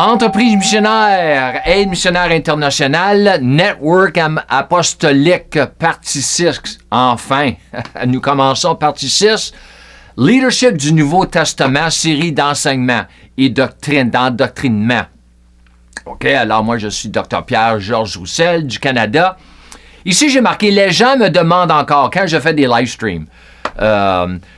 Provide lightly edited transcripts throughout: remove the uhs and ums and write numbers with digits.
Entreprise missionnaire, aide missionnaire internationale, Network apostolique, partie 6. Enfin, nous commençons partie 6. Leadership du Nouveau Testament, série d'enseignements et doctrine, d'endoctrinement. OK, alors moi, je suis Dr. Pierre-Georges Roussel du Canada. Ici, j'ai marqué, les gens me demandent encore, quand je fais des live streams,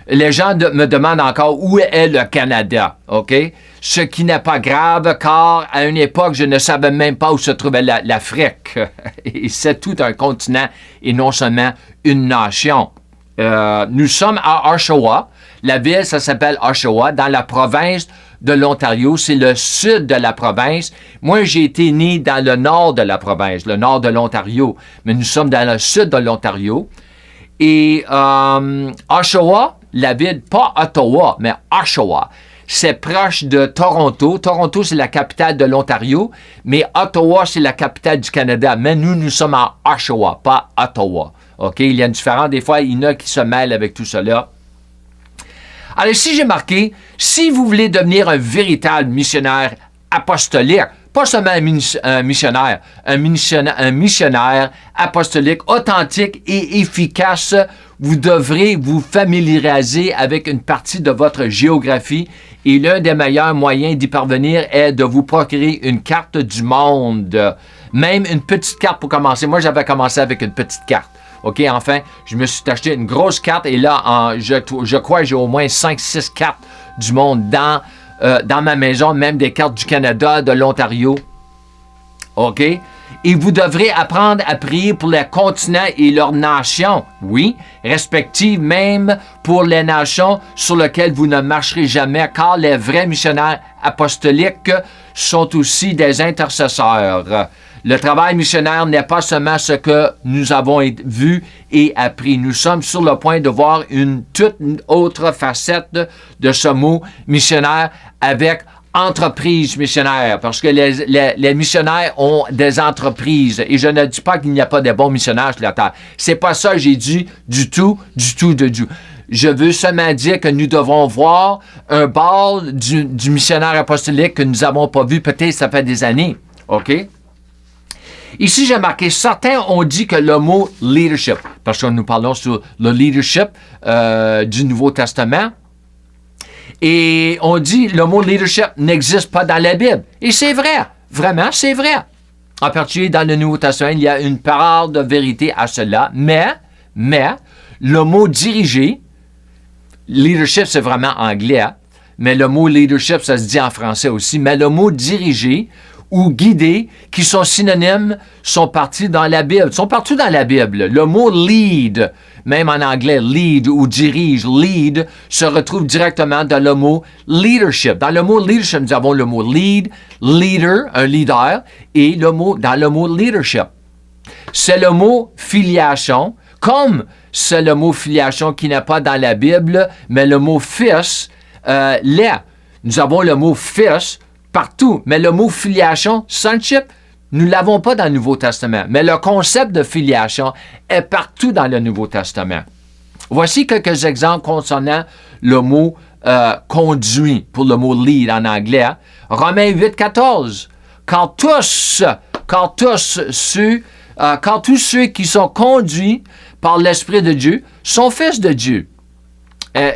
les gens me demandent encore où est le Canada, OK? Ce qui n'est pas grave, car à une époque, je ne savais même pas où se trouvait l'Afrique. Et c'est tout un continent et non seulement une nation. Nous sommes à Oshawa. La ville, ça s'appelle Oshawa, dans la province de l'Ontario. C'est le sud de la province. Moi, j'ai été né dans le nord de la province, le nord de l'Ontario. Mais nous sommes dans le sud de l'Ontario. Et Oshawa, la ville, pas Ottawa, mais Oshawa, c'est proche de Toronto. Toronto, c'est la capitale de l'Ontario, mais Ottawa, c'est la capitale du Canada. Mais nous sommes à Oshawa, pas Ottawa. OK? Il y a une différence. Des fois, il y en a qui se mêlent avec tout cela. Alors, ici, j'ai marqué, si vous voulez devenir un véritable missionnaire apostolique, pas seulement un missionnaire apostolique authentique et efficace, vous devrez vous familiariser avec une partie de votre géographie et l'un des meilleurs moyens d'y parvenir est de vous procurer une carte du monde. Même une petite carte pour commencer. Moi, j'avais commencé avec une petite carte. OK, enfin, je me suis acheté une grosse carte et là, je crois que j'ai au moins 5-6 cartes du monde dans ma maison, même des cartes du Canada, de l'Ontario. OK? Et vous devrez apprendre à prier pour les continents et leurs nations, oui, respectives même pour les nations sur lesquelles vous ne marcherez jamais, car les vrais missionnaires apostoliques sont aussi des intercesseurs. Le travail missionnaire n'est pas seulement ce que nous avons vu et appris. Nous sommes sur le point de voir une toute autre facette de ce mot missionnaire avec entreprise missionnaire, parce que les missionnaires ont des entreprises. Et je ne dis pas qu'il n'y a pas de bons missionnaires sur la terre. C'est pas ça que j'ai dit du tout. Je veux seulement dire que nous devons voir un bord du missionnaire apostolique que nous n'avons pas vu, peut-être ça fait des années. OK? Ici, j'ai marqué, certains ont dit que le mot leadership, parce que nous parlons sur le leadership du Nouveau Testament, et on dit le mot leadership n'existe pas dans la Bible. Et c'est vrai, vraiment, c'est vrai. En particulier dans le Nouveau Testament, il y a une part de vérité à cela, mais le mot diriger, leadership c'est vraiment anglais, mais le mot leadership ça se dit en français aussi, mais le mot diriger ou guider, qui sont synonymes, sont partis dans la Bible, sont partout dans la Bible. Le mot lead, même en anglais, lead ou dirige, lead, se retrouve directement dans le mot leadership. Dans le mot leadership, nous avons le mot lead, leader, un leader, et dans le mot leadership. C'est le mot filiation, comme c'est le mot filiation qui n'est pas dans la Bible, mais le mot fils l'est. Nous avons le mot fils partout, mais le mot filiation, sonship, nous ne l'avons pas dans le Nouveau Testament, mais le concept de filiation est partout dans le Nouveau Testament. Voici quelques exemples concernant le mot conduit, pour le mot lead en anglais. Romains 8,14. Car tous ceux qui sont conduits par l'Esprit de Dieu sont fils de Dieu.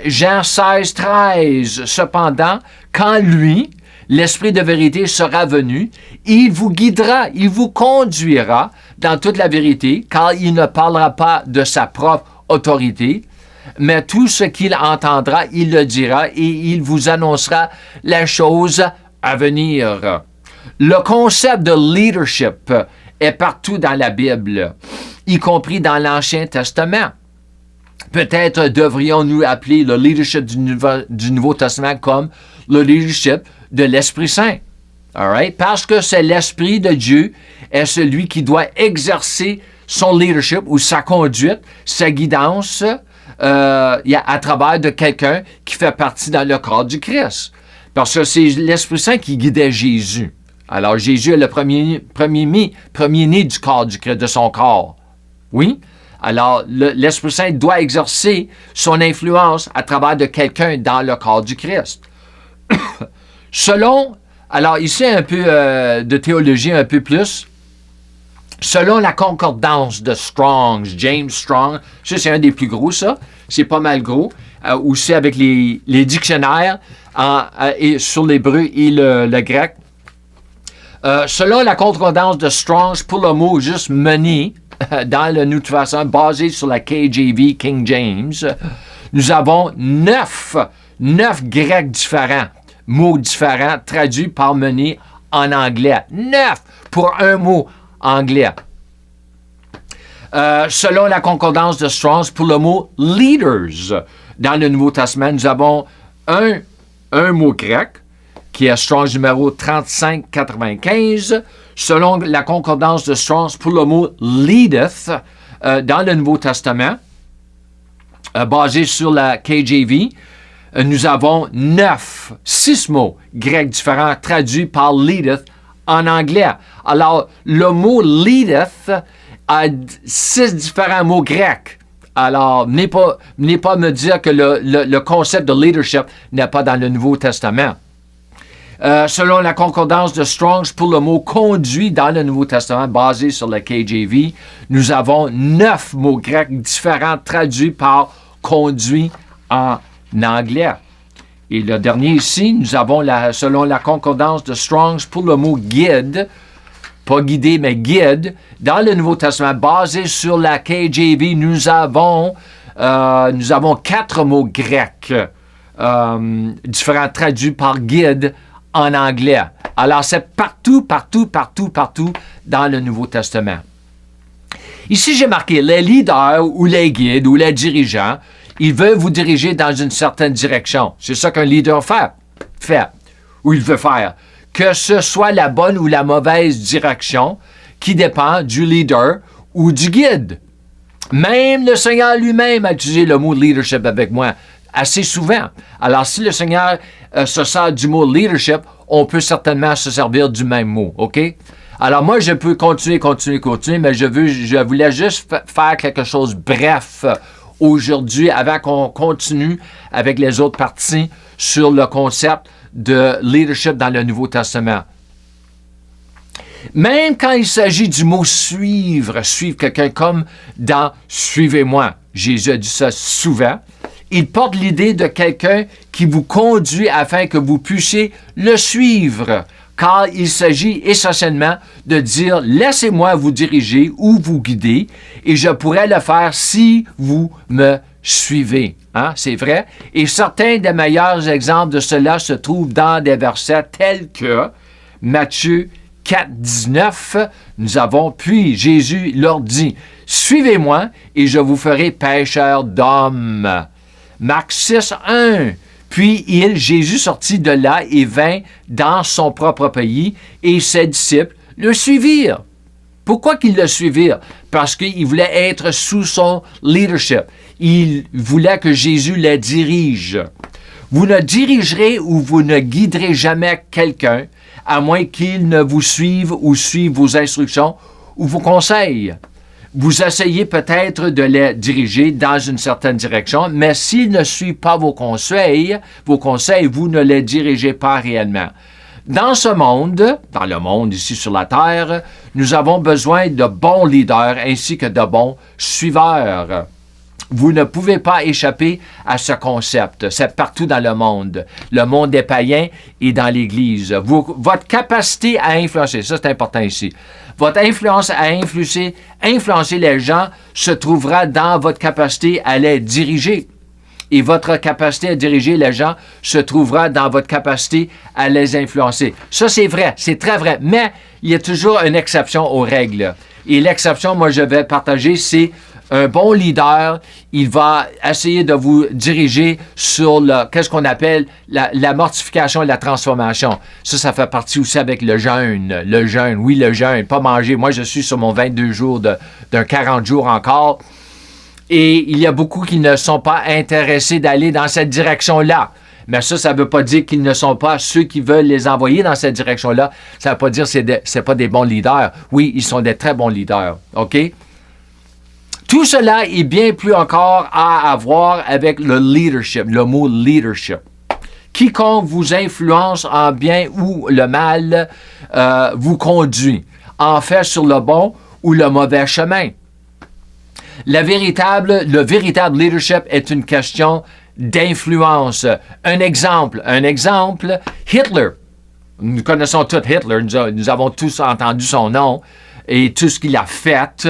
Jean 16,13. Cependant, quand lui, l'Esprit de vérité sera venu, il vous guidera, il vous conduira dans toute la vérité, car il ne parlera pas de sa propre autorité, mais tout ce qu'il entendra, il le dira et il vous annoncera les choses à venir. Le concept de leadership est partout dans la Bible, y compris dans l'Ancien Testament. Peut-être devrions-nous appeler le leadership du Nouveau Testament comme le leadership de l'Esprit Saint. All right? Parce que c'est l'Esprit de Dieu est celui qui doit exercer son leadership ou sa conduite, sa guidance à travers de quelqu'un qui fait partie dans le corps du Christ. Parce que c'est l'Esprit Saint qui guidait Jésus. Alors Jésus est le premier-né du corps du Christ, de son corps. Oui? Alors, l'Esprit Saint doit exercer son influence à travers de quelqu'un dans le corps du Christ. Selon Alors, ici, un peu de théologie, un peu plus. Selon la concordance de Strong's, James Strong, ça, c'est un des plus gros, ça. C'est pas mal gros. Aussi avec les dictionnaires et sur l'hébreu et le grec. Selon la concordance de Strong's, pour le mot juste mener, dans le Nouveau Testament, basé sur la KJV, King James, nous avons 9 grecs différents, mots différents, traduits par mener en anglais. 9 pour un mot anglais. Selon la concordance de Strong's, pour le mot leaders, dans le Nouveau Testament, nous avons un mot grec, qui est Strong's numéro 3595. Selon la concordance de Strong's, pour le mot leadeth, dans le Nouveau Testament, basé sur la KJV, nous avons 6 mots grecs différents traduits par leadeth en anglais. Alors, le mot leadeth a 6 différents mots grecs. Alors, venez pas me dire que le concept de leadership n'est pas dans le Nouveau Testament. Selon la concordance de Strong's, pour le mot conduit dans le Nouveau Testament, basé sur la KJV, nous avons 9 mots grecs différents traduits par conduit en anglais. Et le dernier ici, nous avons, selon la concordance de Strong's, pour le mot guide, pas guidé, mais guide, dans le Nouveau Testament, basé sur la KJV, nous avons 4 mots grecs différents traduits par guide en anglais. Alors, c'est partout dans le Nouveau Testament. Ici, j'ai marqué les leaders ou les guides ou les dirigeants, ils veulent vous diriger dans une certaine direction. C'est ça qu'un leader fait ou il veut faire. Que ce soit la bonne ou la mauvaise direction qui dépend du leader ou du guide. Même le Seigneur lui-même a utilisé le mot leadership avec moi assez souvent. Alors, si le Seigneur se sert du mot leadership, on peut certainement se servir du même mot, OK? Alors, moi, je peux continuer, mais je voulais juste faire quelque chose bref aujourd'hui avant qu'on continue avec les autres parties sur le concept de leadership dans le Nouveau Testament. Même quand il s'agit du mot suivre quelqu'un comme dans « suivez-moi », Jésus a dit ça souvent, il porte l'idée de quelqu'un qui vous conduit afin que vous puissiez le suivre, car il s'agit essentiellement de dire « laissez-moi vous diriger ou vous guider et je pourrais le faire si vous me suivez. » C'est vrai. Et certains des meilleurs exemples de cela se trouvent dans des versets tels que Matthieu 4, 19, nous avons, puis Jésus leur dit, « Suivez-moi et je vous ferai pécheurs d'hommes. » Marc 6, 1, puis Jésus sortit de là et vint dans son propre pays et ses disciples le suivirent. Pourquoi qu'ils le suivirent? Parce qu'il voulait être sous son leadership. Il voulait que Jésus les dirige. Vous ne dirigerez ou vous ne guiderez jamais quelqu'un à moins qu'il ne vous suive ou suive vos instructions ou vos conseils. Vous essayez peut-être de les diriger dans une certaine direction, mais s'ils ne suivent pas vos conseils, vous ne les dirigez pas réellement. Dans ce monde, dans le monde ici sur la terre, nous avons besoin de bons leaders ainsi que de bons suiveurs. Vous ne pouvez pas échapper à ce concept. C'est partout dans le monde des païens et dans l'Église. Votre capacité à influencer, ça c'est important ici, votre influence à influencer les gens se trouvera dans votre capacité à les diriger. Et votre capacité à diriger les gens se trouvera dans votre capacité à les influencer. Ça, c'est vrai, c'est très vrai. Mais il y a toujours une exception aux règles. Et l'exception, moi, je vais partager, c'est un bon leader, il va essayer de vous diriger sur qu'est-ce qu'on appelle la mortification et la transformation. Ça fait partie aussi avec le jeûne. Le jeûne, pas manger. Moi, je suis sur mon 22 jours d'un 40 jours encore. Et il y a beaucoup qui ne sont pas intéressés d'aller dans cette direction-là. Mais ça ne veut pas dire qu'ils ne sont pas ceux qui veulent les envoyer dans cette direction-là. Ça ne veut pas dire que ce pas des bons leaders. Oui, ils sont des très bons leaders. OK? Tout cela est bien plus encore à avoir avec le leadership, le mot leadership. Quiconque vous influence en bien ou le mal vous conduit, en fait sur le bon ou le mauvais chemin. Le véritable leadership est une question d'influence. Un exemple, Hitler. Nous connaissons tous Hitler, nous avons tous entendu son nom et tout ce qu'il a fait,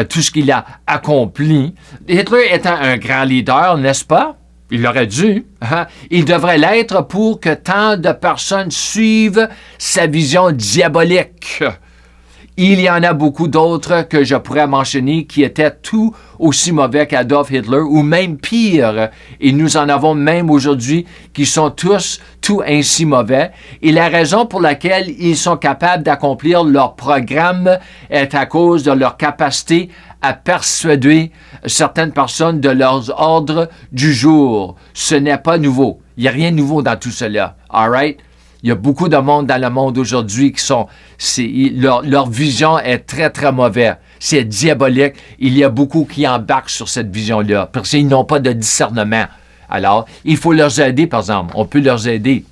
tout ce qu'il a accompli. Hitler étant un grand leader, n'est-ce pas? Il aurait dû. Hein? Il devrait l'être pour que tant de personnes suivent sa vision diabolique. Il y en a beaucoup d'autres que je pourrais mentionner qui étaient tout aussi mauvais qu'Adolf Hitler ou même pire. Et nous en avons même aujourd'hui qui sont tous tout ainsi mauvais. Et la raison pour laquelle ils sont capables d'accomplir leur programme est à cause de leur capacité à persuader certaines personnes de leurs ordres du jour. Ce n'est pas nouveau. Il n'y a rien de nouveau dans tout cela. All right? Il y a beaucoup de monde dans le monde aujourd'hui qui sont... Leur vision est très, très mauvaise. C'est diabolique. Il y a beaucoup qui embarquent sur cette vision-là parce qu'ils n'ont pas de discernement. Alors, il faut leur aider, par exemple. On peut leur aider.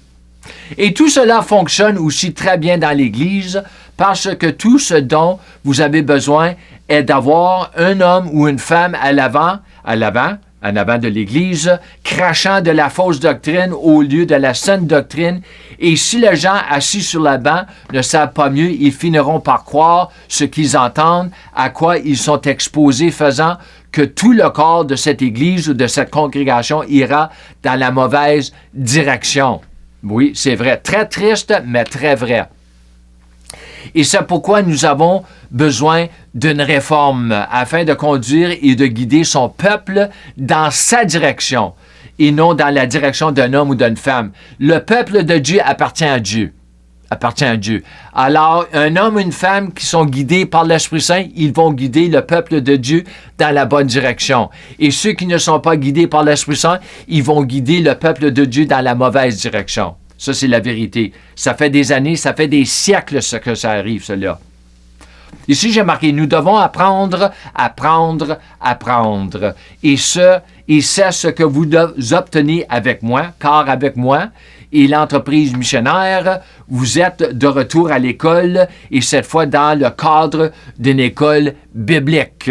Et tout cela fonctionne aussi très bien dans l'Église parce que tout ce dont vous avez besoin est d'avoir un homme ou une femme en avant de l'Église, crachant de la fausse doctrine au lieu de la saine doctrine. Et si les gens assis sur la banc ne savent pas mieux, ils finiront par croire ce qu'ils entendent, à quoi ils sont exposés, faisant que tout le corps de cette Église ou de cette congrégation ira dans la mauvaise direction. Oui, c'est vrai. Très triste, mais très vrai. Et c'est pourquoi nous avons besoin d'une réforme afin de conduire et de guider son peuple dans sa direction et non dans la direction d'un homme ou d'une femme. Le peuple de Dieu appartient à Dieu. Alors, un homme ou une femme qui sont guidés par l'Esprit Saint, ils vont guider le peuple de Dieu dans la bonne direction. Et ceux qui ne sont pas guidés par l'Esprit Saint, ils vont guider le peuple de Dieu dans la mauvaise direction. Ça, c'est la vérité. Ça fait des années, ça fait des siècles que ça arrive, cela. Ici, j'ai marqué, nous devons apprendre. Et c'est ce que vous obtenez avec moi, car avec moi et l'entreprise missionnaire, vous êtes de retour à l'école et cette fois dans le cadre d'une école biblique.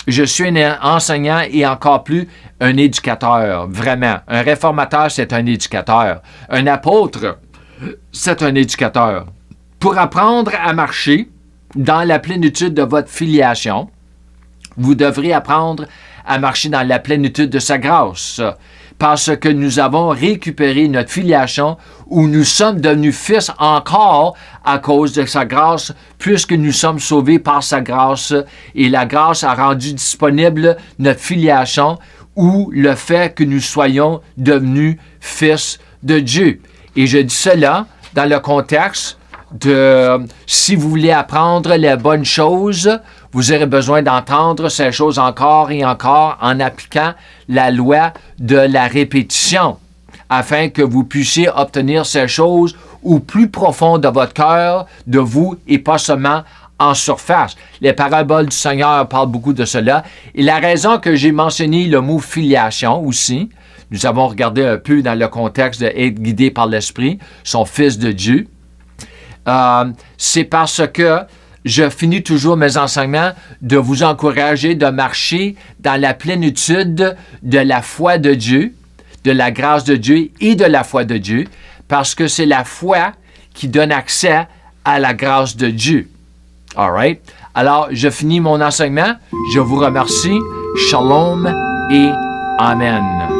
Je suis un enseignant et encore plus un éducateur, vraiment. Un réformateur, c'est un éducateur. Un apôtre, c'est un éducateur. Pour apprendre à marcher dans la plénitude de votre filiation, vous devrez apprendre à marcher dans la plénitude de sa grâce, parce que nous avons récupéré notre filiation où nous sommes devenus fils encore à cause de sa grâce, puisque nous sommes sauvés par sa grâce et la grâce a rendu disponible notre filiation ou le fait que nous soyons devenus fils de Dieu. Et je dis cela dans le contexte de si vous voulez apprendre les bonnes choses, vous aurez besoin d'entendre ces choses encore et encore en appliquant la loi de la répétition, afin que vous puissiez obtenir ces choses au plus profond de votre cœur, de vous, et pas seulement en surface. Les paraboles du Seigneur parlent beaucoup de cela. Et la raison que j'ai mentionné le mot filiation aussi, nous avons regardé un peu dans le contexte d'être guidé par l'Esprit, son Fils de Dieu, c'est parce que je finis toujours mes enseignements de vous encourager de marcher dans la plénitude de la foi de Dieu, de la grâce de Dieu et de la foi de Dieu, parce que c'est la foi qui donne accès à la grâce de Dieu. All right? Alors, je finis mon enseignement. Je vous remercie. Shalom et Amen.